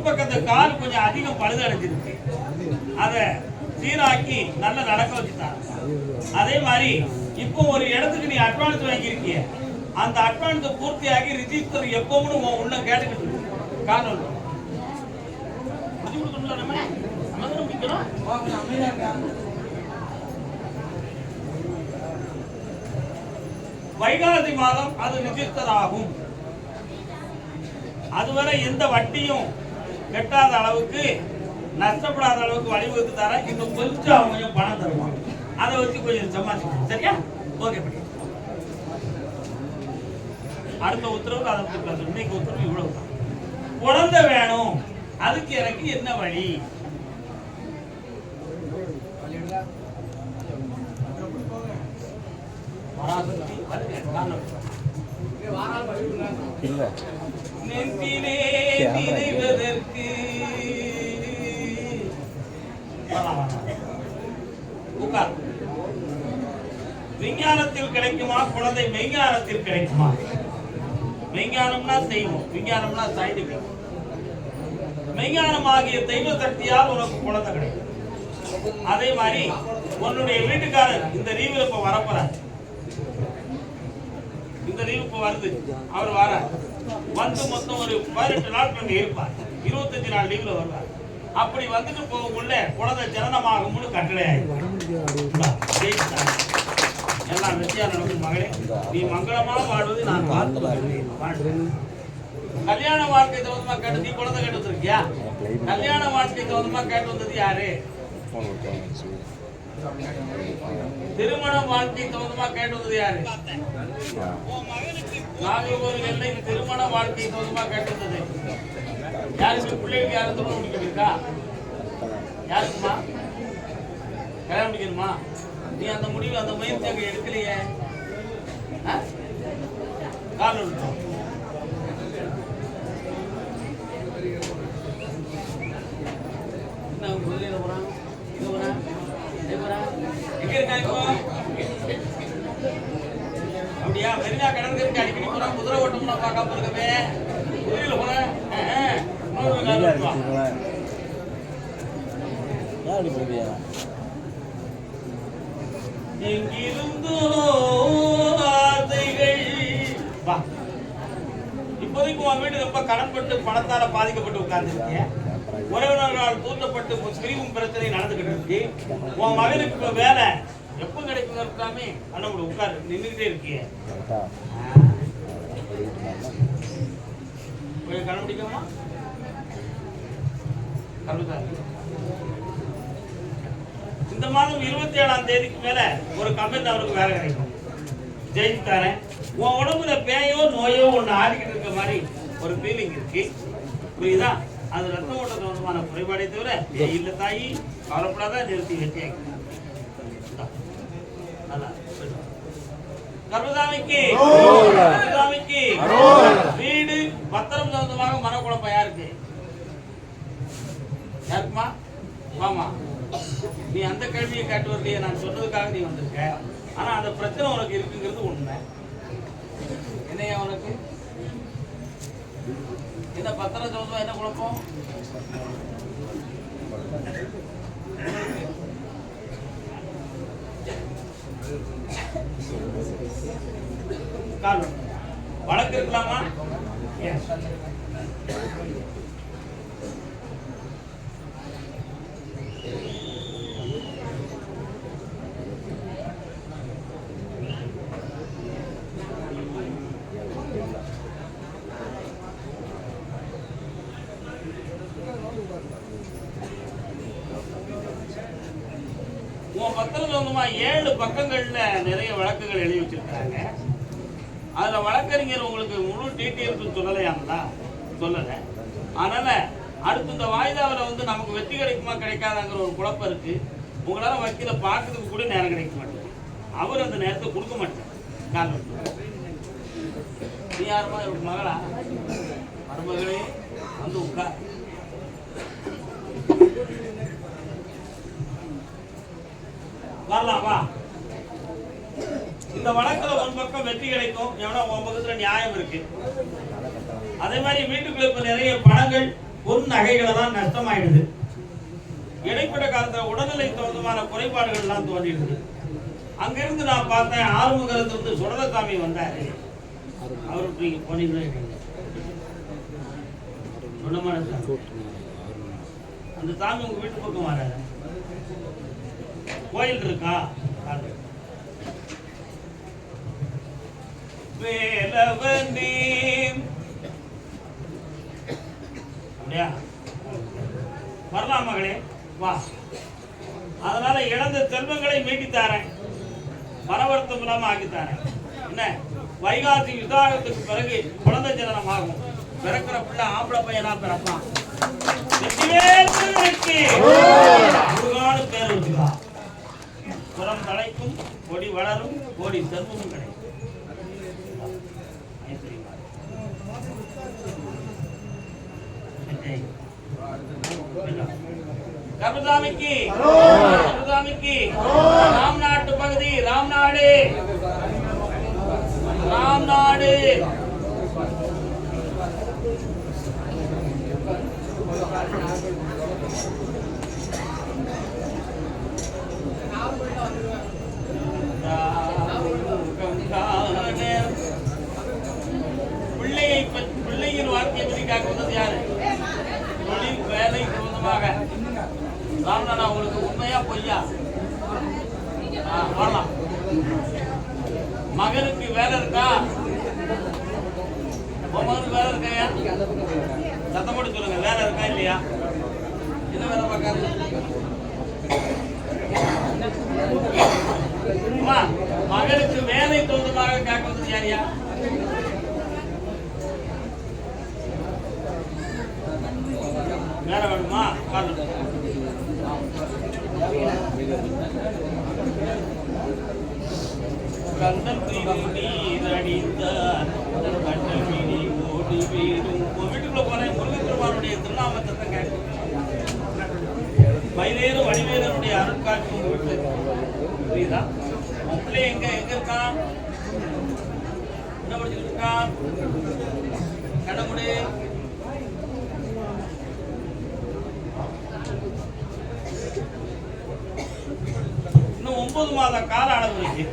பக்கத்து கால் கொஞ்சம் அதிகம் பழுதடைஞ்சிருக்கு, அதை சீராக்கி நல்ல நடக்க வச்சுட்டாங்க. அதே மாதிரி இப்போ ஒரு இடத்துக்கு நீ அட்வான்ஸ் வாங்கியிருக்கிய, அந்த அட்வான்ஸ் பூர்த்தியாகி ரிஜிஸ்டர் எப்பவும் உள்ள கேட்டுக்கிட்டு இருக்கு. காரணம் வைகாசி மாதம் அது ரிஜிஸ்டர் ஆகும். அதுவரை எந்த வட்டியும் கட்டாத அளவுக்கு, நஷ்டப்படாத அளவுக்கு வழிவகுத்து தர இன்னும் கொஞ்சம் அவங்க பணம் தருவாங்க. அதை வச்சு கொஞ்சம் சமாளிச்சு. சரியா? ஓகே. அடுத்த உத்தரவு அதை பற்றி இன்னைக்கு உத்தரவு இவ்வளவு தான். குழந்தை வேணும், அதுக்கு எனக்கு என்ன வழி? நெஞ்சிலே நிறைவதற்கு விஞ்ஞானத்தில் கிடைக்குமா குழந்தை? மெய்ஞானத்தில் கிடைக்குமா? மெய்ஞானம்னா தெய்வம், விஞ்ஞானம்னா சயின்டிபிக். மெய்ஞானமாகிய தெய்வ சக்தியால் உனக்கு குழந்தை கிடைக்கும். அதே மாதிரி உன்னுடைய வீட்டுக்காரர் இந்த லீவில் இப்ப வரப்போறார், இந்த லீவு இப்ப வருது, அவர் வர வந்து மொத்தம் ஒரு 18 நாட்கள் இருப்பார், 25 நாள் லீவ்ல வருவார். அப்படி வந்துட்டு போகக்குள்ள குழந்தை ஜனனமாகும்னு கட்டளை எல்லாம் வெற்றியா நடக்கும். மகளே, நீ மங்களமா வாழ்வது நான் பார்த்து. கல்யாண வாழ்க்கை தகுந்தமா கேட்டு நீ குழந்தை கேட்டு வந்திருக்கியா? கல்யாண வாழ்க்கை தகுந்தமா கேட்டு வந்தது யாரு? திருமண வாழ்க்கை தகுந்தமா கேட்டு வந்தது யாரு? நாகர்கோவில் எல்லை திருமண வாழ்க்கை தகுந்தமா கேட்டு வந்தது யாருக்கு? பிள்ளைகளுக்கு யாரும் திருமணம் முடிக்கா? யாருக்குமா கல்யாணம் முடிக்கணுமா? நீ அந்த முடிவு, அந்த முயற்சி அங்க எடுக்கலையே. காரணம் அப்படியா? மெரினா கடற்கரைக்கு அடிக்கடி போனா குதிரை ஓட்டம்னா பார்க்காம இருக்கவே, குதிரையில போன எங்கிருந்தோ ஆசைகள். இப்போதைக்கு உன் வீடு ரொம்ப கடன்பட்டு பணத்தால பாதிக்கப்பட்டு உட்கார்ந்துருக்கீங்க. உறவினர்களால் தூண்டப்பட்டு பிரிவும் பிரச்சனை நடந்துகிட்டு இருக்கு. உன் மகனுக்கு இப்ப வேலை எப்ப கிடைக்கும் இருக்காமே அண்ணன் உட்காரு நின்றுகிட்டே இருக்கிய. கண்டுபிடிக்கமா இந்த மாதம் 27ஆம் தேதிக்கு மேல ஒரு கம்பெனி அவருக்கு வேலை கிடைக்கும். ஜெயிச்சுட்டாரேன். உன் உடம்புல பேயோ நோயோ ஒண்ணு ஆடிக்கிட்டு இருக்க மாதிரி ஒரு ஃபீலிங் இருக்கு. புரியுதா? அது ரத்த ஓட்ட சம்பந்தமான குறைபாடை தவிர இல்ல தாயி, கவலைப்படாத, நிறுத்தி வெற்றியாக்கி. கர்மசாமிக்கு வீடு பத்திரம் சம்பந்தமாக மனக்குழப்பம் யாருக்கு? யாருக்குமா? வாமா, நீ அந்த கேள்வியை கேட்டு வரலையே, நான் சொன்னதுக்காக நீ வந்திருக்க. ஆனா அந்த பிரச்சனை உனக்கு இருக்குங்கிறது உண்மை. என்னையா உனக்கு என்ன பத்திரம் சம்பந்தமா என்ன குழப்பம்? வழக்கு இருக்கலாமா? உன் பத்திரம் சம்பந்தமா 7 பக்கங்கள்ல நிறைய வழக்குகள் எழுதி வச்சிருக்காங்க. அதுல வழக்கறிஞர் உங்களுக்கு முழு டீட்டெயில்ஸ் சொல்லலையாங்களா? சொல்லல. அதனால அடுத்த இந்த வாய்தாவில் வந்து நமக்கு வெற்றி கிடைக்குமா கிடைக்காதாங்கிற ஒரு குழப்பம் இருக்கு. உங்களால வக்கீல பார்க்கறதுக்கு கூட நேரம் கிடைக்க மாட்டேங்குது. அவர் அந்த நேரத்தை கொடுக்க மாட்டார். காரணம் நீ யாருமா இவருக்கு மகளா? மருமகளே வந்து உட்கார். வரலாமா? இந்த வழக்குல ஒரு பக்கம் வெற்றி கிடைக்கும், எவனா உன் பக்கத்துல நியாயம் இருக்கு. அதே மாதிரி வீட்டுக்குள்ள இப்ப நிறைய பணங்கள் பொன் நகைகளெல்லாம் நஷ்டமாயிடுது. இடைப்பட்ட காலத்துல உடல்நிலை சம்பந்தமான குறைபாடுகள் எல்லாம் தோன்றிடுது. அங்கிருந்து நான் பார்த்தேன், ஆறுமுகத்திலிருந்து சுடலசாமி வந்தாரு. அவருக்கு நீங்க போனீங்களே, அந்த சாமி உங்க வீட்டு பக்கம் வர கோயில் இருக்கா? வேலவனே அப்படியா? வரலாம் மகளே, வா. அதனால இழந்த செல்வங்களை மீட்டித்தாரேன், மனவருத்தம் இல்லாம ஆக்கித்தாரேன். என்ன, வைகாசி விசாகத்துக்கு பிறகு குழந்தை ஜனனம் ஆகும். பிறக்கிற பிள்ளை ஆம்பளை பையனா பிறப்பான். பேர் வச்சுக்கா. புறம் தலைக்கும், கொடி வளரும், கோடி செல்வமும் கிடைக்கும். கருதாமிக்கு ராம்நாட்டு பகுதி, ராம்நாடு ராம்நாடு. பிள்ளையின் வாழ்க்கையை பற்றி காக்க வந்தது யாரு? தொழில் வேலை சம்பந்தமாக. ராமநாதா, உங்களுக்கு உண்மையா பொய்யா? வரலாம். மகனுக்கு வேலை இருக்கா? மகனுக்கு வேலை இருக்கையா? சத்தம் போட்டு சொல்லுங்க, வேலை இருக்கா இல்லையா? என்ன வேலை பார்க்காரு? மகனுக்கு வேலை சொந்தமாக காக்க வந்தது யாரியா? வேலை வேணுமா? கண்ணன் நீரடித்தார் கண்ணன் மீறி ஓடி வீடும். வீட்டுக்குள்ள போறேன், முருகப்பெருமானுடைய திருநாமத்தை கேட்டு மயிலேறு வடிவேலனுடைய அருட்காட்சி உங்க வீட்டுல புரியுதா? பிள்ளை எங்க இருக்கான்? என்ன படிச்சுட்டு இருக்கான்? கடமுடி இன்னும் 9 மாத கால அளவு இருக்கு.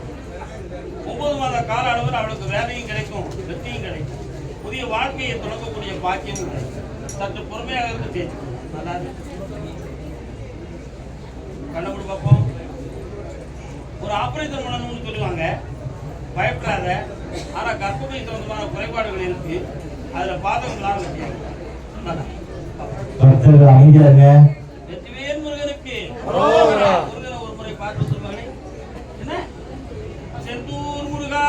9 மாத கால அளவில் அவளுக்கு வேலையும் கிடைக்கும், வெற்றியும் கிடைக்கும், புதிய வாழ்க்கையை தொடங்கக்கூடிய பாக்கியமும் கிடைக்கும். சற்று பொறுமையாக இருந்து நல்லா கண்ணப்படி பார்ப்போம். ஒரு ஆபரேஷன் பண்ணணும்னு சொல்லுவாங்க, பயப்படாத. ஆனா கர்ப்பப்பை சம்பந்தமான குறைபாடுகள் இருக்கு, அதுல பாதகங்களாக வெற்றிவேல் முருகனுக்கு முருகனை ஒரு முறை பார்த்து சொல்லுவாங்க. என்ன செந்தூர் முருகா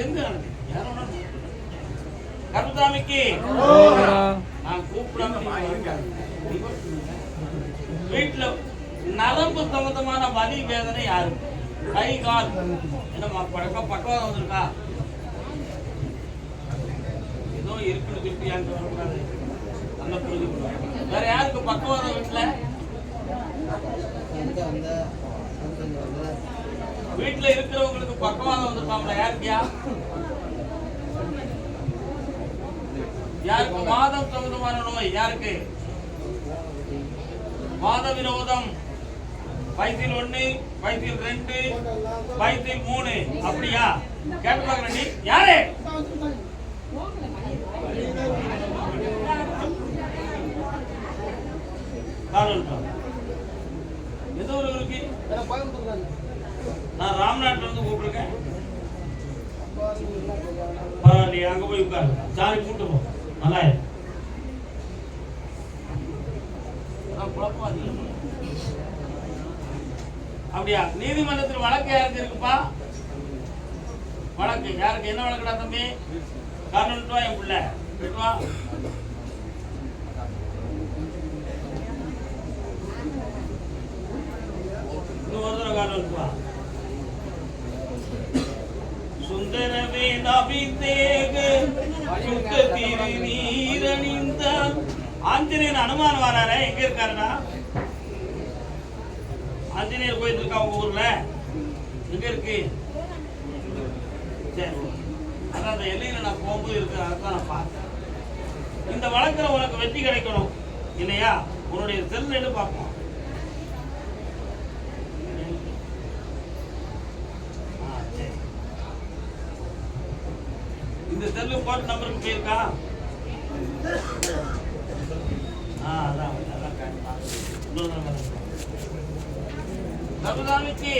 எந்த கருதாமிக்கு நான் கூப்பிடாம வீட்டுல நரம்பு சம்பந்தமான வலி வேதனை யாரு? கை கால் என்னமா பக்கவாதம் வந்திருக்கா? ஏதோ இருக்குன்னு திருப்பி அங்க வரக்கூடாது. அந்த புரிஞ்சு வேற யாருக்கு பக்கவாதம் வீட்டுல? வீட்டுல இருக்கிறவங்களுக்கு பக்கவாதம் வந்திருக்காங்களா? யாருக்கியா? யாருக்கு வாதம் சம்பந்தமான நோய்? யாருக்கு வாத விரோதம்? வயசில் 1, வயசில் 2, வயசில் 3 அப்படியா? கேட்டு பாக்குறேன். யாரு? எந்த ஊர் இருக்கு? நான் ராம்நாட்ல இருந்து கூப்பிட்டுருக்கேன். பரவாயில்லையா? அங்க போய் உட்காரு, சாரி கூட்டு போ. நல்லா குழப்பம் அதிகம். அப்படியா? நீதிமன்றத்தில் வழக்கு யாருக்கு இருக்குப்பா? வழக்கு யாருக்கு? என்ன வழக்குடா தம்பி? காரணம் வா, என் பிள்ளை வா. இன்னும் ஒரு தடவை காரணம் வா. சுந்தரவே நபிதேக சுத்த திரு நீரணிந்த ஆஞ்சநேயன் அனுமான் வராரே, எங்க இருக்காருடா? ஆஞ்சநேயர் கோயில் இருக்கா உங்க ஊர்ல? எங்க இருக்கு? சரி, அதான் அந்த எல்லையில நான் போகும்போது இருக்கு, அதான் நான் பார்த்தேன். இந்த வழக்கில் உனக்கு வெற்றி கிடைக்கணும் இல்லையா? உன்னுடைய செல் எடு பார்ப்போம். இந்த செல்லு கோர்ட் நம்பருக்கு போயிருக்கா? கருதாமிக்கு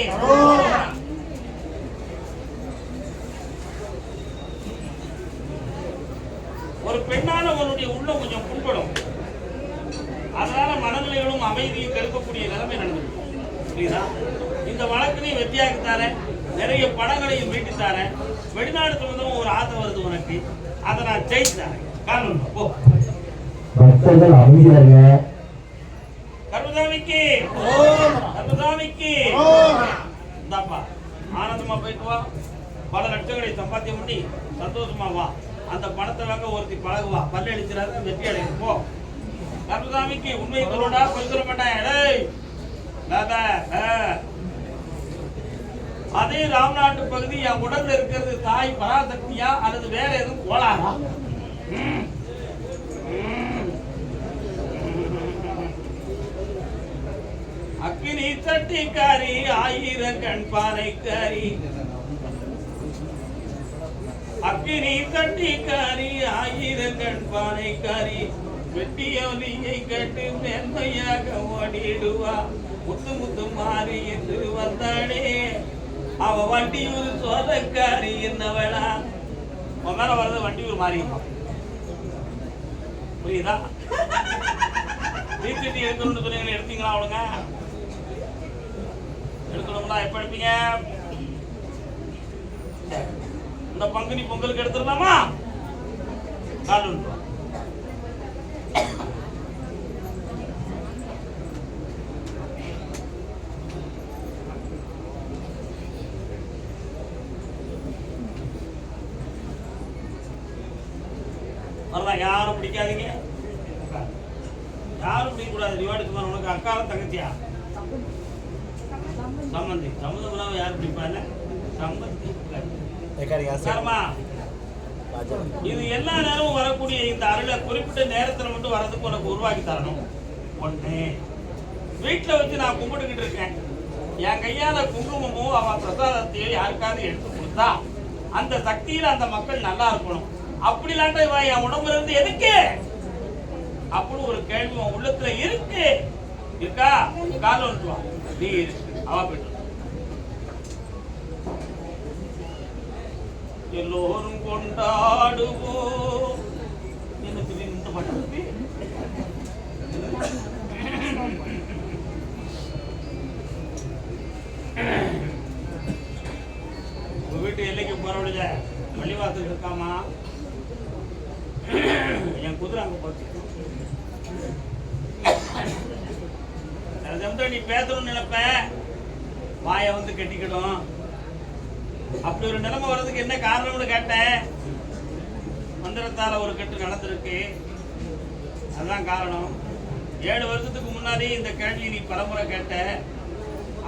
ஒரு பெண்ணால உன்னுடைய உள்ள கொஞ்சம் புண்படும். அதனால மனநிலைகளும் அமைதியும் கெடுக்கக்கூடிய நிலைமை நடந்தது. புரியுதா? இந்த வழக்கினையும் வெற்றியாக்கி தரேன், நிறைய படங்களையும் மீட்டி தரேன். வெளிநாடு சம்பந்தமும் ஒரு ஆசை வருது உனக்கு, அதை நான் ஜெயித்தேன். காரணம் போ கருதாமிக்கு கருதாமிக்கு இந்தாப்பா, ஆனந்தமா போயிட்டு வா. பல லட்சங்களை சம்பாத்தியம் பண்ணி சந்தோஷமா வா. அந்த பணத்தை வாங்க ஒருத்தி பழகுவா. பல்லு அடிச்சிடாத, வெற்றி அடையும். போ கருதாமிக்கு. உண்மை சொல்லடா, பொய் சொல்ல மாட்டேன். அதே ராம்நாட்டு பகுதி என் உடல்ல இருக்கிறது தாய் பராசக்தியா அல்லது வேற எதுவும் கோளாரா? அக்கினி சட்டிக்காரி, ஆயிரம் கண் பானைக்காரி. அக்கினி சட்டிக்காரி, ஆயிரம் கண் பானைக்காரி. வெட்டியோலியை கேட்டு மென்மையாக ஓடிடுவா. முத்து முத்து மாறி என்று வந்தாடே, அவ வண்டியூர் சோதக்காரி. என்னவளா உன் மேல வர்றது வண்டியூர் மாறி. புரியுதா? தீச்சட்டி எடுக்கணும்னு சொன்னீங்க, எடுத்தீங்களா? அவளுங்க எடுக்கணுங்களா? எப்ப எடுப்பீங்க? இந்த பங்குனி பொங்கலுக்கு எடுத்துடலாமா? கால் வரலாம். யாரும் பிடிக்காதீங்க, யாரும் பிடிக்கக்கூடாது. ரிவார்டுக்கு உனக்கு அக்காவும் தங்கச்சியா? சம்பந்தி. சம்பந்தம் யாரும் பிடிப்பாங்க? சம்பந்தி. இது எல்லா நேரமும் வரக்கூடிய இந்த அருளை குறிப்பிட்ட நேரத்தில் மட்டும் வரதுக்கு உனக்கு உருவாக்கி தரணும். ஒண்ணு, வீட்டில் வச்சு நான் கும்பிட்டுக்கிட்டு இருக்கேன், என் கையால குங்குமமும் அவன் பிரசாதத்தையும் யாருக்காவது எடுத்து கொடுத்தா அந்த சக்தியில அந்த மக்கள் நல்லா இருக்கணும். அப்படி இல்லாட்ட இவன் என் உடம்புல இருந்து எதுக்கு அப்படின்னு ஒரு கேள்வி உன் உள்ளத்துல இருக்கு. இருக்கா? கால ஒன்றுவா நீ இருக்கு. அவ போயிட்டு எல்லோரும் கொண்டாடுவோம். எனக்கு இந்த பட்டு உங்க வீட்டு எல்லைக்கு போறவழில பள்ளிவாசல் இருக்காமா? என் குதிரை அங்க போச்சு. நீ பேசணும்னு நினைப்ப, வாயை வந்து கட்டிக்கிடும். அப்படி ஒரு நிலைமை வர்றதுக்கு என்ன காரணம்னு கேட்டேன். மந்திரத்தால ஒரு கட்டு நடந்திருக்கு, அதுதான் காரணம். 7 வருஷத்துக்கு முன்னாடி இந்த கேள்வி நீ பலமுறை கேட்ட.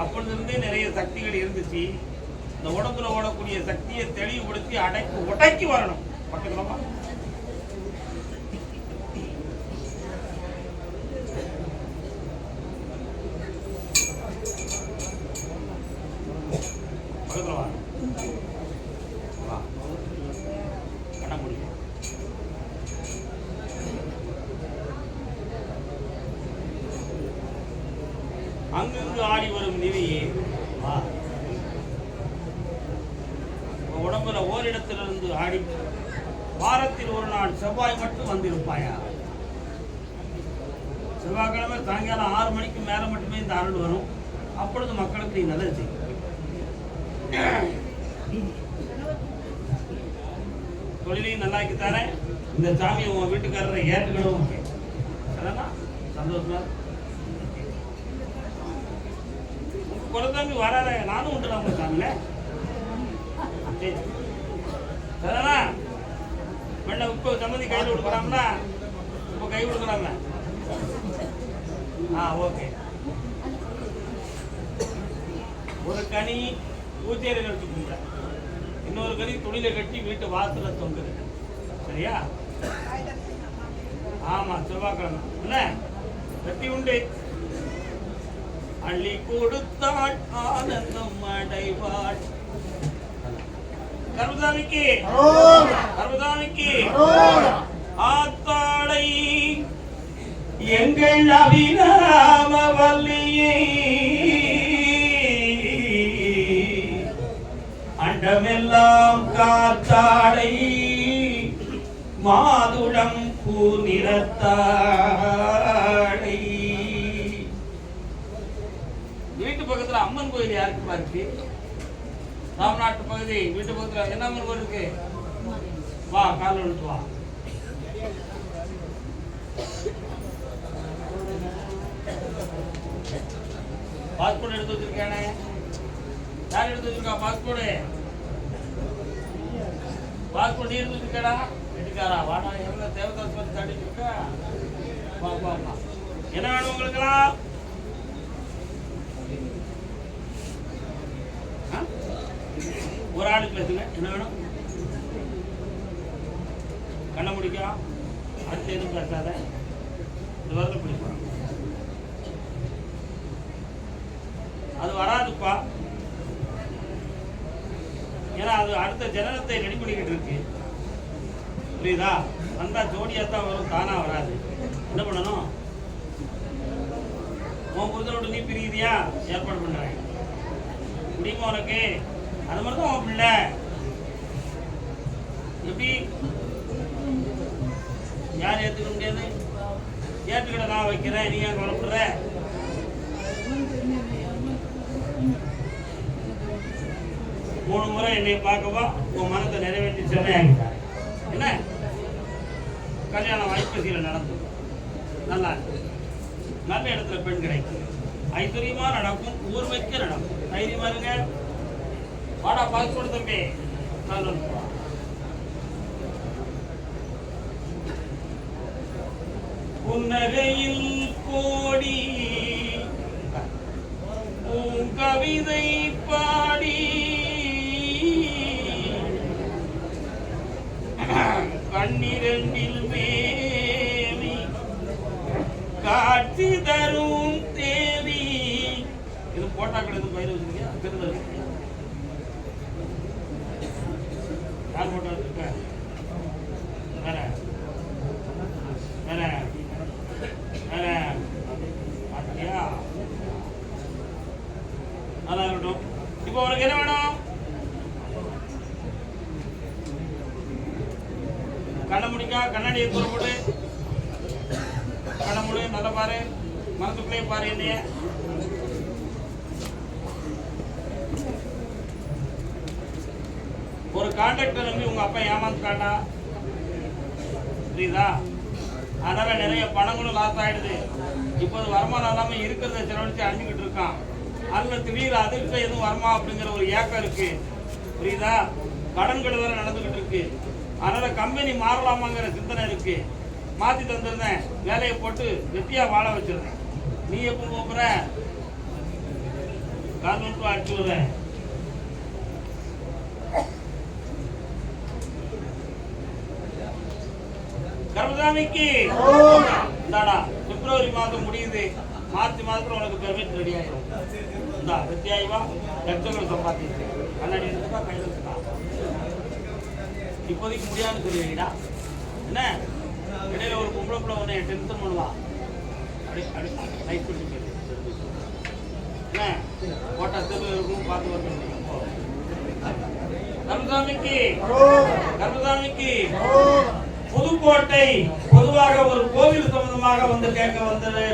அப்படி இருந்து நிறைய சக்திகள் இருந்துச்சு. இந்த உடம்புல ஓடக்கூடிய சக்தியை தெளிவுபடுத்தி உடைக்கி வரணும். பக்கத்துலமா பக்கத்துல வா. கண்ண முடியும். அங்கிருந்து ஆடி வரும் நிதியே வா. உடம்புல ஓரிடத்திலிருந்து ஆடி வாரத்தில் ஒரு நாள் செவ்வாய் மட்டும் வந்திருப்பாயா? செவ்வாய்க்கிழமை சாயங்காலம் 6 மணிக்கு மேல மட்டுமே இந்த அருள் வரும். அப்பொழுது மக்களுக்கு நீ நல்லது செய்யும். தொழிலையும் நல்லாக்கி தரேன். இந்த சாமியை உன் வீட்டுக்காரரை ஏற்றுக்கணும். அதெல்லாம் சந்தோஷமா குலசாமி வராத, நானும் உண்டு நம்ம சாமியில. சரிண்ணா? பெண்ணை இப்போ சம்மந்தி கையில் கொடுக்குறாங்களா? இப்போ கை கொடுக்குறாங்க. ஓகே. ஒரு கனி பூச்சேரியில் வச்சு கும்பிட, இன்னொரு கனி துணியில கட்டி வீட்டு வாசல தொங்குது. சரியா? ஆமா செவ்வாய்க்கிழமை என்ன வெற்றி உண்டு. அள்ளி கொடுத்தாள் ஆனந்தம் அடைவாள். கர்மசாமிக்கு கர்மசாமிக்கு ஆத்தாளை எங்கள் அபிராம வல்லியை அண்டமெல்லாம் காத்தாடை மாதுளம் பூ நிறத்தாடை. வீட்டு பக்கத்துல அம்மன் கோயில் யாருக்கு பாருக்கு? ராம்நாட்டு பகுதி வீட்டு பக்கத்துல என்ன அம்மன் கோயில் இருக்கு? வா கால விட்டு வா. பாஸ்போர்ட் எடுத்து வச்சிருக்கானே, யார் எடுத்து வச்சிருக்கா பாஸ்போர்ட்? பாஸ்போர்ட் நீ எடுத்து வச்சிருக்கா? எடுக்காரா? வாடா எவ்வளவு தேவதாஸ் பத்தி தாடிட்டு இருக்கா? வா வா வா. என்ன வேணும் உங்களுக்குலாம்? ஒரு ஆளுக்கு பேசுங்க. என்ன வேணும்? கண்ண முடிக்கா? அடுத்து எதுவும் பேசாத. இது வரல பிடிப்பா. அது வராதுப்பா. ஏன்னா அது அடுத்த ஜனனத்தை ரெடி பண்ணிக்கிட்டு இருக்கு. புரியுதா? வந்தா ஜோடியா தான் வரும், தானா வராது. என்ன பண்ணணும்? உன் புரிதலோட நீ பிரியுதியா? ஏற்பாடு பண்றேன். முடியுமா உனக்கு? அது மாதிரி தான் உன் பிள்ளை. எப்படி யாரும் ஏத்துக்க முடியாது? ஏற்றுக்கிட்ட நான் வைக்கிறேன், நீ ஏன் குழப்பிடுற? மூணு முறை என்னை பார்க்கவா உன் மனத்தை நிறைவேற்றி சென்னையாகிட்டார். என்ன கல்யாணம் ஐப்பசியில் நடந்தது. நல்லா நல்ல இடத்துல பெண் கிடைக்கும், ஐஸ்வர்யமா நடக்கும், ஊர் வைக்க நடக்கும். தைரியமா இருங்க. வாடா பாஸ்போர்ட் தம்பி. புன்னகையில் கோடி கவிதை பாடி கண்ணிரண்டில் மேவி காட்சி தரும் தேவி. இது போட்டாக்கள் எதுவும் பயிர் வச்சிருக்கியா? பெருதல் யார் போட்டா வச்சிருக்க? வேற வேற வேற பாத்தியா? நல்லா இருக்கட்டும். இப்போ உனக்கு என்ன வேணும்? கண்ண முடிக்கா? கண்ணாடியை தூர போட்டு கண்ண முடி. நல்லா பாரு, மனசுக்குள்ளே பாரு. என்னைய ஒரு கான்ட்ராக்டர் நம்பி உங்க அப்பா ஏமாந்துட்டாண்டா. புரியுதா? அதனால நிறைய பணங்களும் லாஸ் ஆயிடுது. இப்போது வருமானம் இல்லாம இருக்கிறத செலவழிச்சு அழிஞ்சுக்கிட்டு இருக்கான். அதுல திடீர் அதிர்ஷ்டம் எதுவும் வருமா அப்படிங்கிற ஒரு ஏக்கம் இருக்கு. புரியுதா? கடன்கள் வேற நடந்துகிட்டு இருக்கு. அதனால கம்பெனி மாறலாமாங்கிற சிந்தனை இருக்கு. மாத்தி தந்துருந்தேன், வேலையை போட்டு வெட்டியா வாழ வச்சிருந்தேன். நீ எப்போ போற? கால் அடிச்சு விடுறேன். கர்மசாமிக்கு இந்தாடா, பிப்ரவரி மாதம் முடியுது, மார்ச் மாதத்துல உனக்கு பெர்மிட் ரெடி ஆயிடும். இந்தா வெத்தியாயிவா, லட்சங்கள் சம்பாதிச்சு கண்ணாடி எடுத்துக்கா, கையில் வச்சுக்கா. இப்போதைக்கு முடியாதுன்னு சொல்லுவீங்கடா. என்ன இடையில ஒரு பொம்பளை பிள்ளை உன்னை டென்ஷன் பண்ணுவான். அப்படி அப்படி லைட் பண்ணி என்ன போட்டா தெருவில் இருக்கும், பார்த்து வரணும். கர்மசாமிக்கு கர்மசாமிக்கு புதுக்கோட்டை பொதுவாக ஒரு கோவில் சம்பந்தமாக வந்து கேட்க வந்தது.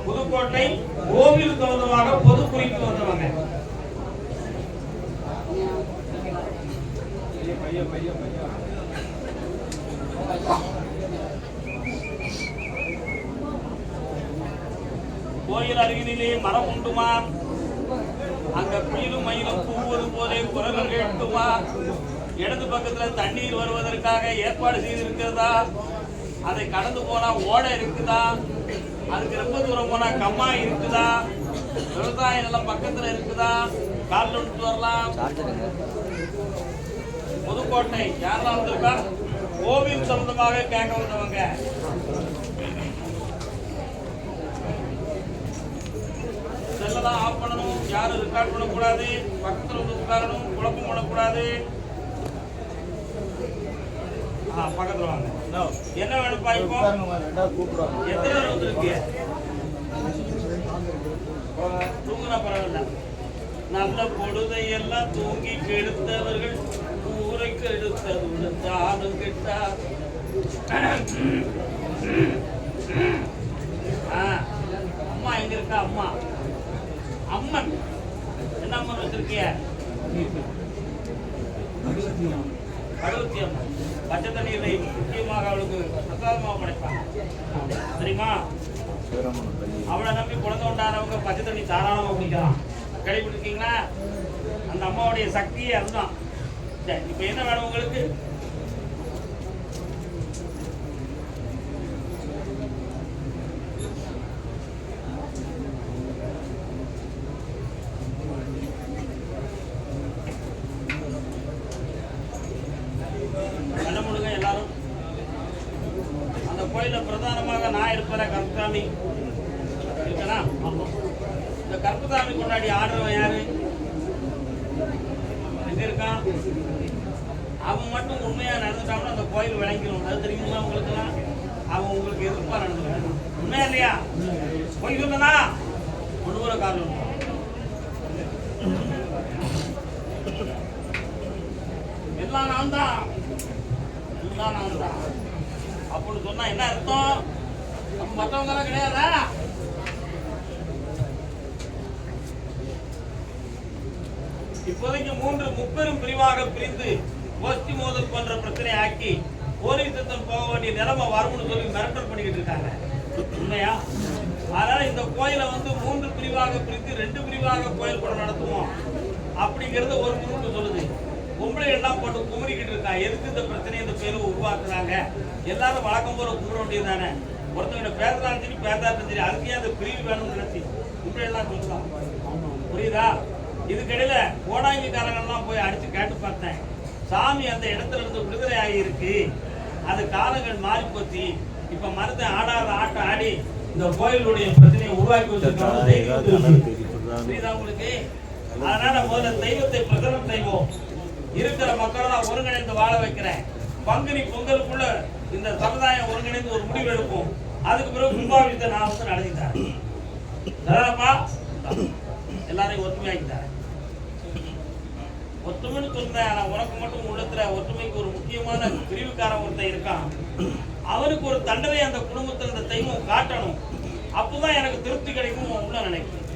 புதுக்கோட்டை கோவில் சம்பந்தமாக பொது குறிப்பு வந்தவங்க. கோயில் அருகிலே மரம் உண்டுமா? அங்க குயிலும் மயிலும் கூவுவது போலே குரல் கேட்டுமா? இடது பக்கத்துல தண்ணீர் வருவதற்காக ஏற்பாடு செய்திருக்கிறதா? அதை கடந்து போனா ஓடை இருக்குதா? அதுக்கு ரொம்ப தூரம் போனா கம்மா இருக்குதா? விவசாய நிலம் பக்கத்துல இருக்குதா? கால் விட்டு வரலாம். புதுக்கோட்டை யாரெல்லாம் வந்திருக்கா? கோவில் சம்பந்தமாக கேட்க வந்தவங்க. செல்லதான் ஆஃப் பண்ணணும், யாரும் ரெக்கார்ட் பண்ணக்கூடாது, பக்கத்துல வந்து உட்காரணும், குழப்பம் பண்ணக்கூடாது. பக்கத்துல வாங்க. என்ன வேணும்ப்பா இப்போ? எத்தனை பேர் வந்துருக்கு? தூங்குனா பரவாயில்ல. நல்ல பொழுதை எல்லாம் தூங்கி கெடுத்தவர்கள் ஊரைக்கு எடுத்தது தானும் கெட்டார். அம்மா எங்க இருக்கா? அம்மா அம்மன் என்ன அம்மன் வச்சிருக்கிய? பகவதி அம்மன். பச்சை தண்ணீரை முக்கியமாக அவளுக்கு பிரசாதமாக படைப்பாங்க தெரியுமா? அவளை நம்பி குழந்தை உண்டானவங்க பச்சை தண்ணி தாராளமாக குடிக்கலாம். கடைபிடிக்கீங்களா? அந்த அம்மாவுடைய சக்தியே அதுதான். சரி, இப்ப என்ன வேணும் உங்களுக்கு? எல்லாரும் அந்த கோயில பிரதானமாக நான் இருப்பேன். கருப்பசாமி இருக்கனா? இந்த கருப்பசாமி கொண்டாடி ஆடுறவன் யாரு? எங்க இருக்கான்? அவன் மட்டும் உண்மையா நடந்துட்டாங்கன்னா அந்த கோயில் விளங்கிடும். அது தெரியுமா உங்களுக்கு எல்லாம்? அவன் உங்களுக்கு எதிர்ப்பா நடந்துருக்கான். உண்மையா இல்லையா? போய் சொல்லனா கொண்டு வர காரணம் எல்லாம் நான் தான், எல்லாம் நான் தான் அப்படின்னு சொன்னா என்ன அர்த்தம்? நம்ம மற்றவங்க எல்லாம் கிடையாதா? இப்போதைக்கு 3 முப்பெரும் பிரிவாக பிரிந்து கோஷ்டி மோதல் போன்ற பிரச்சனை ஆக்கி போலீஸ் சட்டம் போக வேண்டிய நிலைமை வரும்னு சொல்லி மிரட்டல் பண்ணிக்கிட்டு இருக்காங்க. உண்மையா? அதனால இந்த கோயிலை வந்து 3 பிரிவாக பிரித்து 2 பிரிவாக கோயில் கூட நடத்துவோம் அப்படிங்கிறது ஒரு குரூப் சொல்லுது. பொம்பளை எல்லாம் போட்டு குமரிக்கிட்டு இருக்கா. எதுக்கு இந்த பிரச்சனையை இந்த பேரை உருவாக்குறாங்க? எல்லாரும் வழக்கம் போல கும்பிட வேண்டியது தானே. ஒருத்தவங்க பேசுறாலும் சரி பேசாலும் சரி, அதுக்கே அந்த பிரிவு வேணும்னு நினைச்சு இப்படி எல்லாம் சொல்லலாம். புரியுதா? இதுக்கிடையில கோடாங்கிக்காரங்கள்லாம் போய் அடிச்சு கேட்டு பார்த்தேன். சாமி அந்த இடத்துல இருந்து விடுதலை ஆகியிருக்கு, அது காலங்கள் மாறி போச்சு, இப்ப மருந்த ஆடாத ஆட்டம் ஆடி இந்த கோயிலுடைய பிரச்சனையை உருவாக்கி வச்சிருக்காங்க. புரியுதா உங்களுக்கு? அதனால முதல்ல தெய்வத்தை பிரகடனம் செய்வோம். இருக்கிற மக்களெல்லாம் ஒருங்கிணைந்து வாழ வைக்கிறேன். பங்குனி பொங்கலுக்குள்ள இந்த சமுதாயம் ஒருங்கிணைந்து ஒரு முடிவு எடுப்போம். அதுக்கு பிறகு கும்பாபிஷத்தை நான் வந்து நடத்திட்டேன். எல்லாரையும் ஒற்றுமையாக்கிட்டாரு. ஒற்றுமைன்னு சொன்னேன். ஆனா உனக்கு மட்டும் உள்ளத்துல ஒற்றுமைக்கு ஒரு முக்கியமான பிரிவுக்காரன் ஒருத்தன் இருக்கான். அவனுக்கு ஒரு தண்டனை அந்த குடும்பத்தில் இந்த தெய்வம் காட்டணும். அப்பதான் எனக்கு திருப்தி கிடைக்கும் உள்ள நினைக்கும்.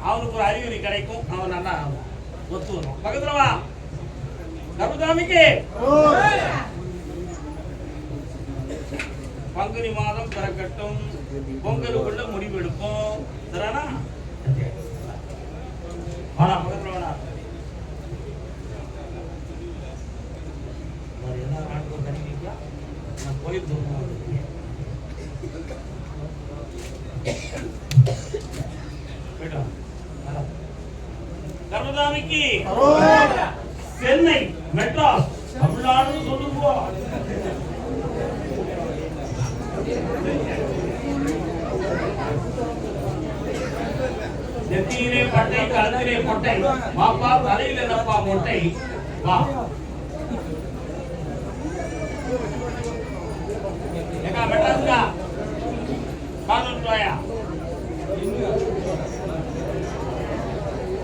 அவனுக்கு ஒரு அறிகுறி கிடைக்கும். அவன் நல்லா ஒத்து வரும். பக்கத்துல வா கருப்பசாமிக்கு. பங்குனி மாதம் பிறக்கட்டும், பொங்கலுக்குள்ள முடிவு எடுப்போம். சரினா? வாடா பக்கத்துல வாடா. எல்லா நாட்டுக்கும் கணிக்கா நான் கோயில் தூரம் கருப்பசாமிக்கு சென்னை மெட்ராஸ் தமிழ்நாடு சொல்லுவோம். நெத்தியிலே பட்டை கழுத்திலே கொட்டை, பாப்பா தலையில என்னப்பா மொட்டை. வா ஏக்கா மெட்ராஸ்கா காணோயா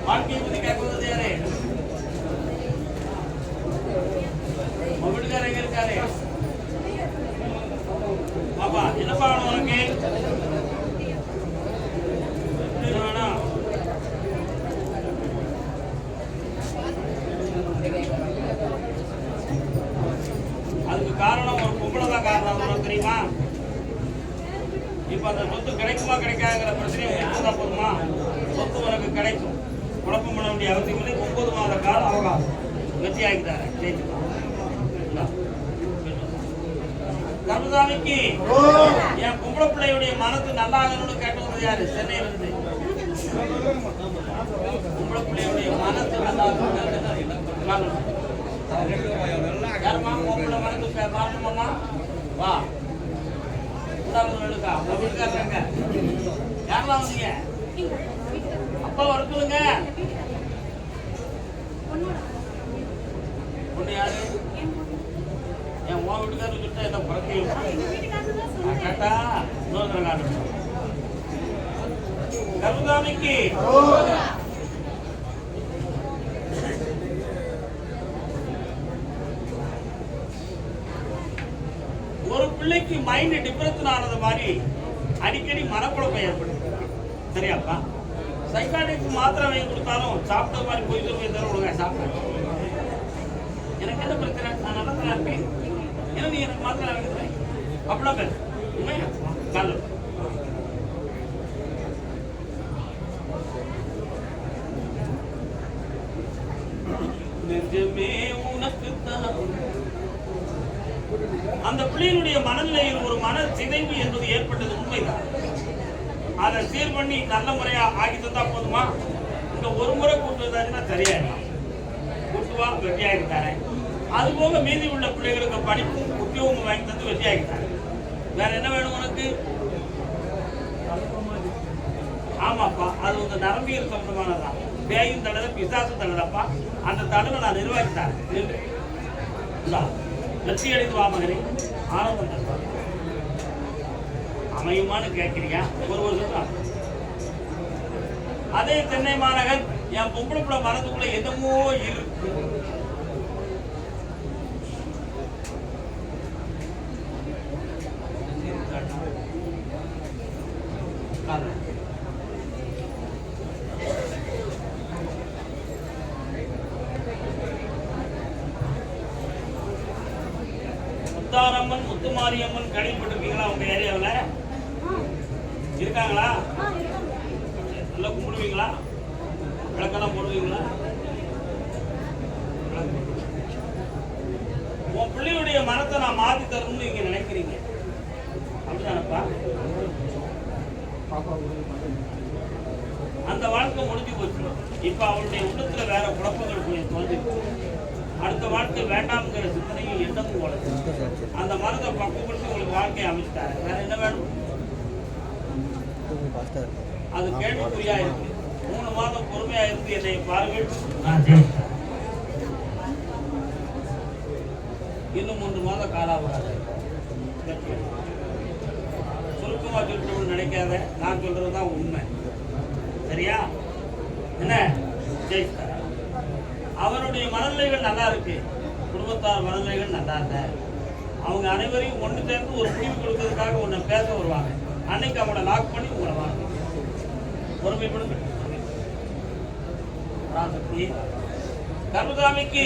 வாழ்க்கையை பத்தி கேட்கறது யாரு? வீட்டுக்காரர் எங்க இருக்காரு? பாப்பா என்னப்பா வேணும் உனக்கு? வேணும் அதுக்கு காரணம் ஒரு பொம்பளை தான் காரணம் தெரியுமா? இப்ப அந்த சொத்து கிடைக்குமா கிடைக்காதுங்கிற பிரச்சனையை தான் போதுமா? சொத்து உனக்கு கிடைக்கும். குழப்பம் பண்ண வேண்டிய அவசியம் இல்லை. 9 மாத காலம் அவகாசம் வெற்றி ஆகிட்டாரு. ஜெயிச்சுக்கலாம். கருப்பசாமிக்கு என் பொம்பளை பிள்ளையுடைய மனசு நல்லாகணும்னு கேட்டது யாரு? சென்னையில இருந்து பொம்பளை பிள்ளையுடைய மனசு நல்லாகணும். யாருமா உங்களை மனதுக்கு காரணமாம்மா வா உண்டாக்குறா உங்க வீட்டுக்காரங்க யாரெல்லாம் வந்தீங்க அப்பா வரக்குதுங்க பொண்ணு யாரு என் உன் வீட்டுக்காரர் கிட்ட என்ன பிறக்க கேட்டா இன்னொரு காட்டு கருதாமிக்கு ஒரு பிள்ளைக்கு மைண்ட் டிப்ரெஷன் ஆனது மாதிரி அடிக்கடி மனக்குழப்பம் ஏற்படுது. சரியாப்பா? சைக்காட்டிக் மாத்திரை வாங்கி கொடுத்தாலும் சாப்பிட்ட மாதிரி போய் தர ஒழுங்கா சாப்பிட்டேன். எனக்கு என்ன பிரச்சனை? நான் நல்லா தான் இருக்கேன். ஏன்னா நீ எனக்கு மாத்திரை வாங்கி தரேன் அப்படிலாம் பேச உண்மையா கால நெஞ்சமே உனக்குத்தான். அந்த பிள்ளையினுடைய மனநிலையில் ஒரு மன சிதைவு என்பது ஏற்பட்டது உண்மைதான். அதை சீர் பண்ணி நல்ல முறையா ஆகி தந்தா போதுமா? இங்க ஒரு முறை கூட்டுவதாச்சுன்னா சரியாயிடும். கூட்டுவா வெற்றியாகிட்டாரேன். அது போக மீதி உள்ள பிள்ளைகளுக்கு படிப்பும் உத்தியோகம் வாங்கி தந்து வெற்றியாகிட்டாங்க. வேற என்ன வேணும் உனக்கு? ஆமாப்பா, அது உங்க நரம்பியல் சம்பந்தமானதான். பேயும் தடவை பிசாசும் தடவைப்பா. அந்த தடவை நான் நிர்வாகித்தாரேன். வெற்றி அடைந்து வா மகனே. ஆனந்தம் தருவா அமையுமான்னு கேட்கிறியா? ஒரு வருஷம் அதே சென்னை மாநகர் என் பொம்பளை பிள்ளை மனதுக்குள்ள என்னமோ இருக்கு. முத்தாரம்மன் முத்துமாரியம்மன் கேள்விப்பட்டிருக்கீங்களா? உங்க ஏரியாவில் இருக்காங்களா? நல்லா கும்பிடுவீங்களா? விளக்கெல்லாம் போடுவீங்களா? உன் பிள்ளையுடைய மனத்தை நான் மாற்றி தரணும்னு நீங்க நினைக்கிறீங்க, அப்படிதானப்பா? அந்த வாழ்க்கை முடிஞ்சு போச்சு. இப்ப அவளுடைய உள்ளத்துல வேற குழப்பங்கள் கொஞ்சம் தோன்றிருக்கு. அடுத்த வாழ்க்கை வேண்டாம்ங்கிற சிந்தனையும் எண்ணமும் வளர்த்து அந்த மனதை பக்குவப்படுத்தி உங்களுக்கு வாழ்க்கையை அமைச்சிட்டாரு. வேற என்ன வேணும்? அது கேள்விக்குறியா இருக்கு. 3 மாதம் பொறுமையா இருந்து என்னை பாருங்கள், நான் ஜெயித்தேன். இன்னும் 3 மாதம் காலாவகாசம். சுருக்கமா சொல்லிட்டு நினைக்காத, நான் சொல்றதுதான் உண்மை. சரியா? என்ன ஜெயித்தார். அவருடைய மனநிலைகள் நல்லா இருக்கு, குடும்பத்தார் மனநிலைகள் நல்லா இல்ல. அவங்க அனைவரையும் ஒன்று சேர்ந்து ஒரு முடிவு கொடுக்கறதுக்காக உன்னை பேச வருவாங்க. அன்னைக்கு அவங்கள லாக் பண்ணி உங்களை வாங்க. பொறுமைப்படுங்க. கருதாமிக்கு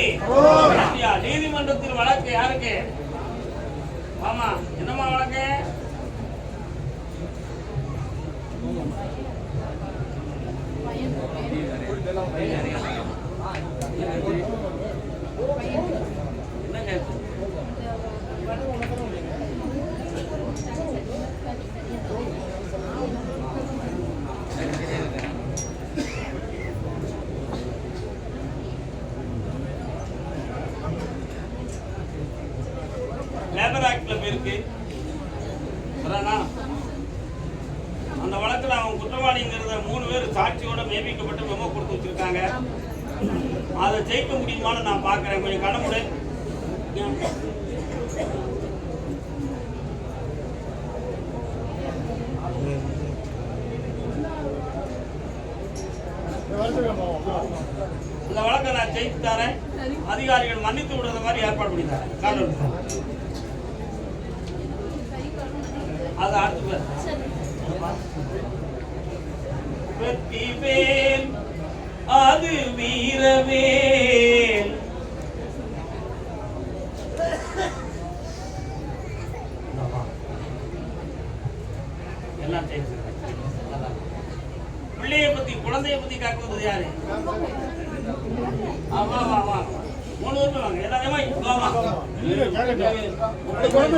நீதிமன்றத்தில் வழக்கு யாருக்கு? ஆமா, என்னமா வழக்கு? லேபர் ஆக்ட்ல இருக்கு. அந்த வழக்குல அவன் குற்றவாளிங்கிறத 3 பேர் சாட்சியோட நியமிக்கப்பட்டு மெமோ கொடுத்து வச்சிருக்காங்க. அதை ஜெயிக்க முடியுமான்னு நான் பாக்குறேன். கொஞ்சம் கடமுறை இந்த வழக்கை நான் ஜெயித்து தரேன். அதிகாரிகள் மன்னித்து விடுறது மாதிரி ஏற்பாடு பண்ணித்தாரேன். காரணம் அது அடுத்து வெற்றிவேல், அது வீரவேல். எல்லாம் பிள்ளைய பத்தி குழந்தைய பத்தி காக்குவது யாரு? ஆமா ஆமா ஆமா 3 பேர் வாங்க. எல்லாருமே வாமா. குழந்தை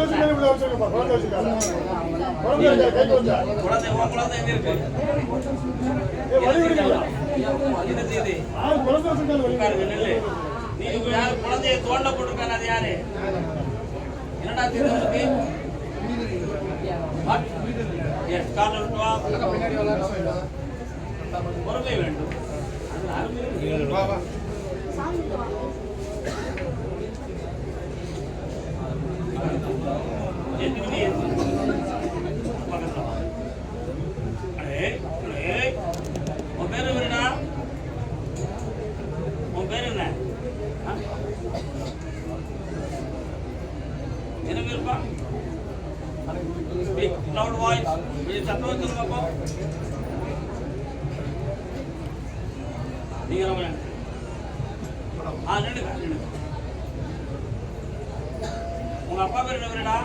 எங்க இருக்கு? இது நீங்க யாரு குழந்தைய தோண்ட போட்டிருக்காங்க? அது யாரு? என்னடா தெரியுது? பொறுமை வேண்டும். உன் பேரு என்னடா? உன் பேரு என்ன? என்ன பேருப்பா? Loud voice. Ini satu itu apa? Ini apa yang? Ini kan? Mau apa berada?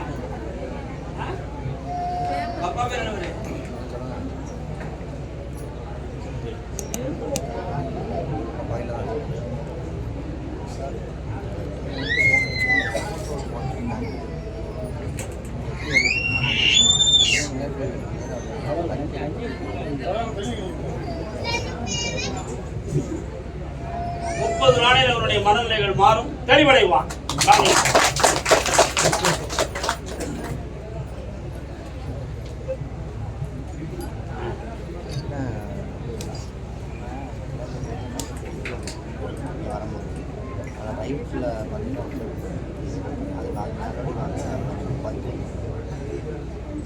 Hah? Apa berada? முப்பது நாளில் அவருடைய மனநிலைகள் மாறும், தெளிவடைவான்.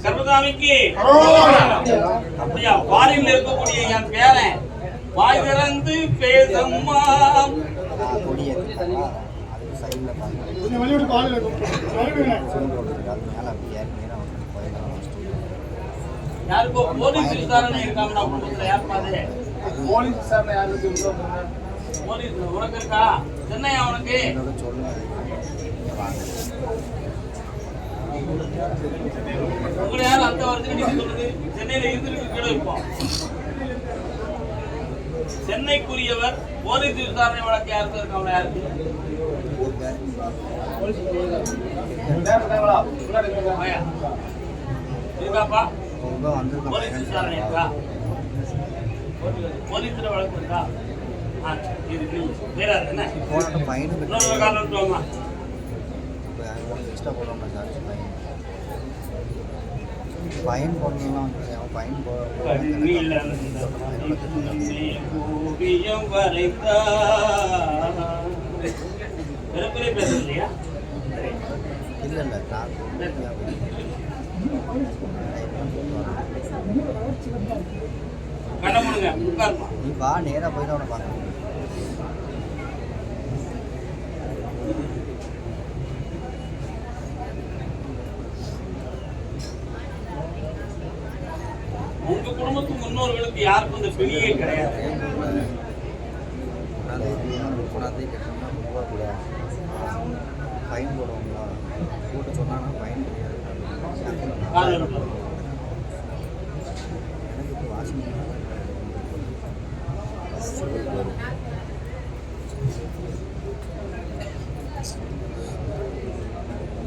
கர்மசாமிக்கு அப்படியா? பாலில் இருக்கக்கூடிய என் பேரன் வாய் திறந்து பேசம்மா. யாருக்கோ போலீஸ் விசாரணை இருக்காங்களா குடும்பத்துல? யார் பாது போலீஸ் விசாரணை? யாருக்கு போலீஸ் உனக்கு இருக்கா? சென்னையா உனக்கு? உங்களை யாரும் அந்த வருஷத்துக்கு நீங்க சொல்லுது சென்னையில இருந்துட்டு கீழே இருப்போம். சென்னைக்குரியவர் போலீஸ் விசாரணை வழக்கு யாருக்கு இருக்காங்களா? யாருக்கு இருக்காப்பா? போலீஸ் விசாரணை இருக்கா? போலீஸ்ல வழக்கு இருக்கா? வேற என்ன ஃபைன் போடலாம். ஃபைன் பேசுறியா? இல்லை இல்லை, நீ வா, நேராக போய் தான் உன்னை பார்க்கணும். உங்க குடும்பத்து முன்னோர்களுக்கு யாருக்கும் இந்த பிரியே கிடையாது. ஃபைன் போடுவாங்களா? போட்டு சொன்னாங்கன்னா ஃபைன்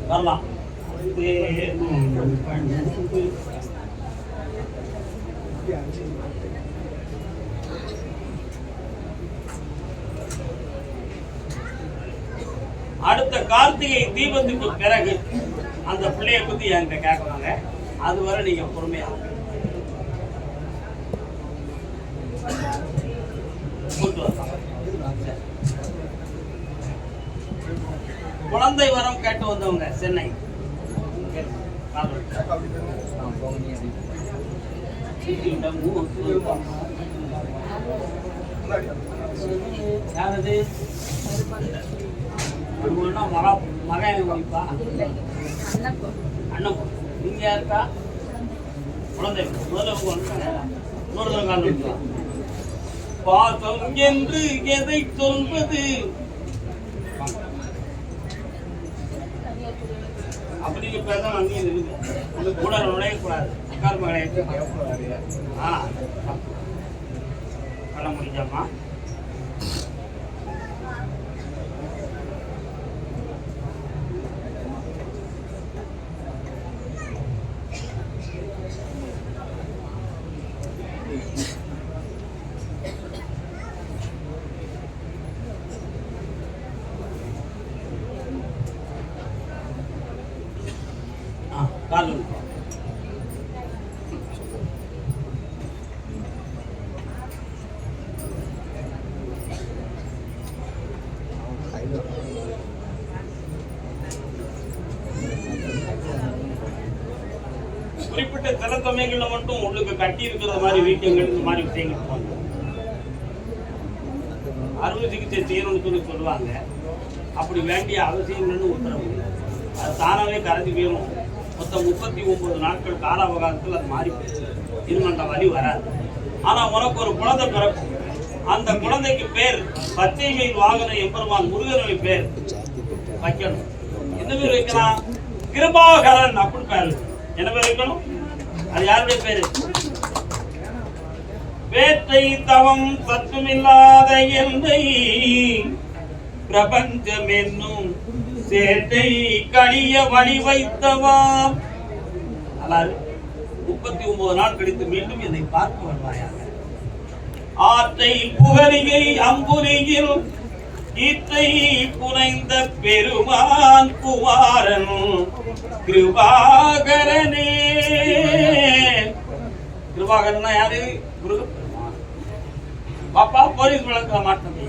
வரலாம். அடுத்த கார்த்திகை தீபத்துக்கு பிறகு அந்த பிள்ளைய பத்தி என்கிட்ட கேட்கறாங்க. அதுவரை நீங்க பொறுமையா குழந்தை வரம் கேட்டு வந்தவங்க சென்னை. யாரது? மகன் வைப்பா அண்ணன். நீங்க யாருக்கா? குழந்தை பாசம் என்று எதை சொல்வது? அப்படி பேச அங்கேயும் இருக்குது. கூட நுழையக்கூடாது. மகளே பண்ண முடிஞ்சாமா? குறிப்பிட்ட சில சமயங்கள்ல மட்டும் உங்களுக்கு கட்டி இருக்கிற மாதிரி வீக்கங்கள் இந்த மாதிரி விஷயங்கள் போங்க. அறுவை சிகிச்சை செய்யணும்னு சொல்லி சொல்லுவாங்க. அப்படி வேண்டிய அவசியங்கள்னு உத்தரவு அது தானாவே கரைஞ்சி போயிடும். மொத்தம் 39 நாட்கள் கால அவகாசத்தில் அது மாறி போயிடுச்சு. இனிமன்ற வழி வராது. ஆனா உனக்கு ஒரு குழந்தை பிறக்கும். அந்த குழந்தைக்கு பேர் பச்சை மயில் வாகன எம்பெருமான் முருகனுடைய பேர் வைக்கணும். என்ன பேர் வைக்கலாம்? கிருபாகரன் அப்படின்னு பேர். என்ன பேர் வைக்கணும்? அது யாருடைய பேரு? வேட்டை தவம் சத்துமில்லாத எந்தை பிரபஞ்சம் என்னும் சேட்டை கழிய வழி வைத்தவாம். 39 நாள் கழித்து மீண்டும் என்னை பார்க்க வருவாயாக. ஆற்றை புகழிகை அம்புரியில் ஈற்றை புனைந்த பெருமான் குமாரன் கிருபாகரனே. கிருபாகரன் யாரு? முருகப்பெருமான். பாப்பா போலீஸ் வழக்க மாட்டேன்.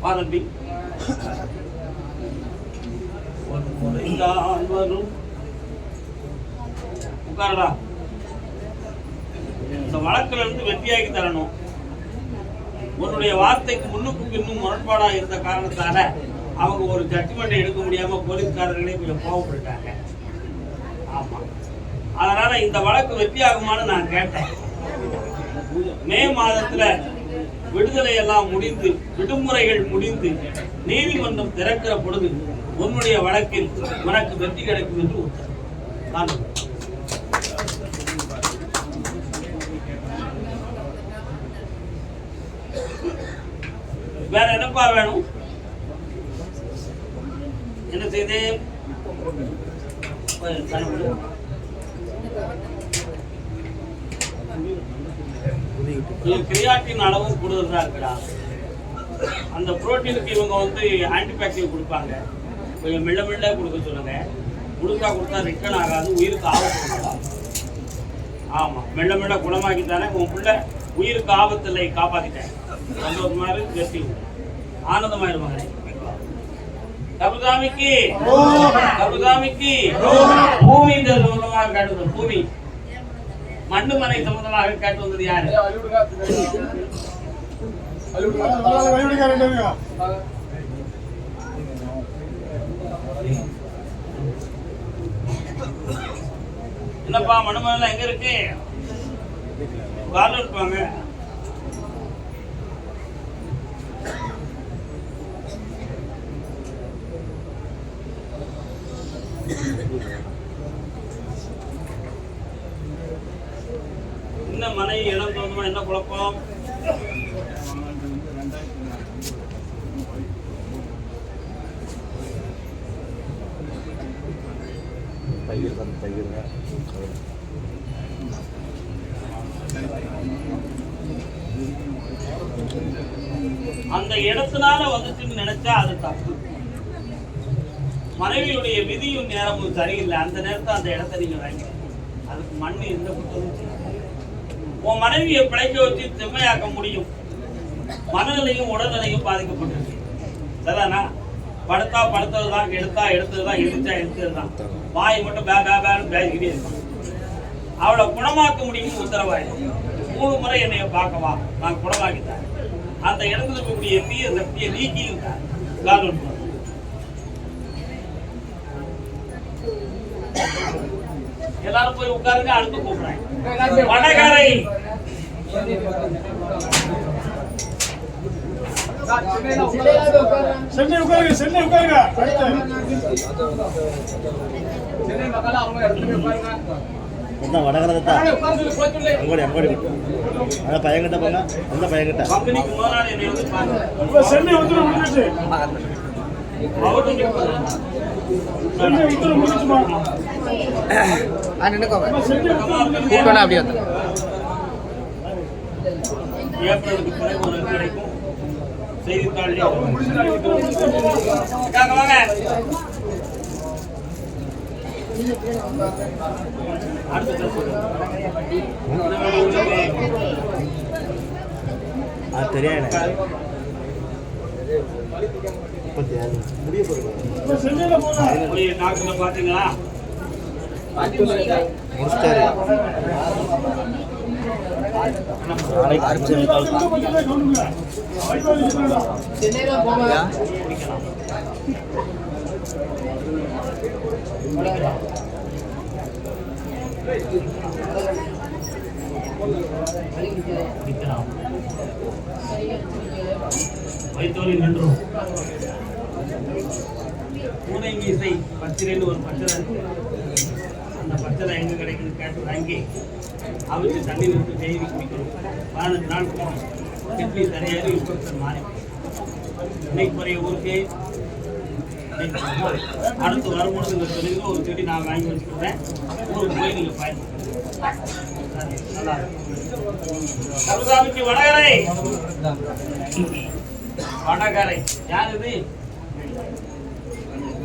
பாரதி ஒரு முறைதான் வரும். உட்காரடா. இந்த வழக்குல இருந்து வெற்றியாக்கி தரணும். உன்னுடைய வார்த்தைக்கு முன்னுக்கு பின்னும் முரண்பாடா இருந்த காரணத்தால அவங்க ஒரு ஜட்ஜ்மெண்ட் எடுக்க முடியாம போலீஸ்காரர்களே கொஞ்சம் கோவப்பட்டாங்க. ஆமா, அதனால இந்த வழக்கு வெற்றியாகுமான்னு நான் கேட்டேன். மே மாதத்துல விடுதலை எல்லாம் முடிந்து விடுமுறைகள் முடிந்து நீதிமன்றம் திறக்கிற பொழுது உன்னுடைய வழக்கில் உனக்கு வெற்றி கிடைக்கும் என்று உத்தரவு. வேற என்னப்பா வேணும்? என்ன செய்தே? கிரியாட்டின் அளவும் கூடுதல் தான் இருக்கா. அந்த புரோட்டீனுக்கு இவங்க ஆன்டிபாக்டீரியல் கொடுப்பாங்க. கொஞ்சம் மெல்ல மெல்ல கொடுக்க சொல்லுங்க. கொடுத்தா ரிட்டர்ன் ஆகாது, உயிருக்கு ஆபத்து. ஆமா, மெல்ல மெல்ல குணமாக்கி தானே உன் பிள்ளை உயிருக்கு ஆபத்து இல்லை, காப்பாத்திட்டேன். சந்தோஷமாரு, வெற்றி ஆனந்தமாயிருவாங்க. கபுசாமிக்கு பூமி சம்பந்தமாக கேட்டது. பூமி மண்ணு மனை சம்பந்தமாக கேட்டு வந்தது யாரு? என்னப்பா மண்ணுமலை எங்க இருக்கு? கார்ல இருப்பாங்க. என்ன மனை இடம் தோணுமா? என்ன குழப்பம்? அந்த இடத்தினால வந்துச்சுன்னு நினைச்சா அது தப்பு. மனைவியுடைய விதியும் நேரமும் சரியில்லை. அந்த நேரத்தை அந்த இடத்தை நீங்க வாங்க. அதுக்கு மண்ணு எந்த குற்றமும் உன் மனைவியை பிழைக்க வச்சு செம்மையாக்க முடியும். மனநிலையும் உடல்நிலையும் பாதிக்கப்பட்டிருக்கு. சரிதானா? படுத்தா படுத்ததுதான், எடுத்ததுதான், எடுத்ததுதான். வாய் மட்டும் பேசிக்கிட்டே இருக்கான். அவளை குணமாக்க முடியும் உத்தரவாயிடும். 3 முறை என்னைய பார்க்கவா, நான் குணமாக்கிட்டேன். அந்த இடத்துல இருக்கக்கூடிய தீய சக்தியை நீக்கி இருந்தார். எல்லாரும் போய் உட்காருங்க. அடுத்து கூப்பிடுறேன். வடகரை சென்னை உட்காருங்க. சென்னை உட்காருங்க. வடகரதா அங்கோடி அந்த பையன்கிட்ட போங்க. அந்த பையன்கிட்ட சென்னை உத்தரவு முடிஞ்சிச்சு. சென்னை உத்தரவு முடிஞ்சுமா? அப்படியே ஏப்ரலுக்கு பிறகு ஒரு கிடைக்கும். செய்தித்தாள் வாங்க. தெரியாது. 37 முடிய போகுது. இப்ப சென்னையில போங்க. போய் டாக்டர் பாத்தீங்களா? முடிச்சிட்டாரு. நாளைக்கு ஆரம்பிச்சு இந்த பக்கத்துல கவுனுங்க. வைகோல் இருக்கிறதா? வைத்தோலி நின்றும் பூனைங்கி இசை பச்சரைன்னு ஒரு பச்சரை இருக்கு. அந்த பச்சரை எங்க கிடைக்குது கேட்டு வாங்கி அவிச்சு தண்ணி விட்டு டெய்லி குடிக்கணும். 15 நாள் போகணும். கிட்னி சரியாக இன்ஸ்பெக்டர் மாறி இன்னைக்கு போகிற ஊருக்கு அடுத்து வரும்போது இந்த தொழிலுக்கு ஒரு செடி நான் வாங்கி வச்சுக்கிறேன். ஊருக்கு போய் நீங்கள் பயன்படுத்துங்க. நல்லா இருக்கும். கருசாமிக்கு வடகரை வடகரை யார் இது?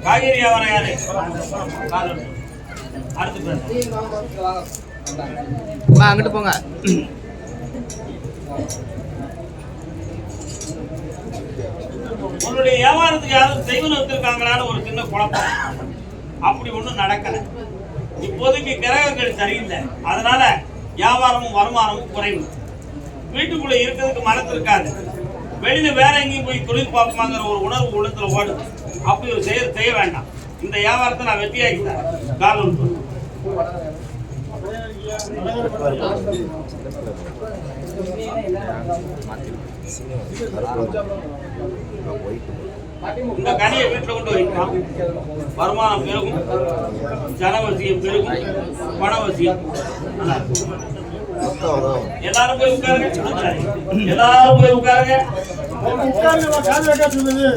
காய்கறி வியாபாரம் யாரு? அடுத்து பேச அங்கிட்டு போங்க. உன்னுடைய வியாபாரத்துக்கு யாரும் செய்வன வச்சிருக்காங்களான்னு ஒரு சின்ன குழப்பம். அப்படி ஒண்ணும் நடக்கல. இப்போதைக்கு கிரகங்கள் சரியில்லை. அதனால வியாபாரமும் வருமானமும் குறைவு. வீட்டுக்குள்ள இருக்கிறதுக்கு மனசு இருக்காது. வெளியில வேற எங்கேயும் போய் தொழில் பார்ப்போமாங்கிற ஒரு உணர்வு உள்ளத்துல ஓடுது. அப்படி ஒரு செய்ய வேண்டாம். இந்த வியாபாரத்தை நான் வெற்றியாக்கிட்டேன். காலம் இந்த கனியை வீட்டுல கொண்டு வைக்கலாம். வருமானம் பெருகும், ஜனவசியம் பெருகும், பணவசியம். எல்லாரும் போய் உட்காருங்க. எல்லாரும் போய் உட்காருங்க. உட்காருங்க, காது வைக்க சொல்லுது.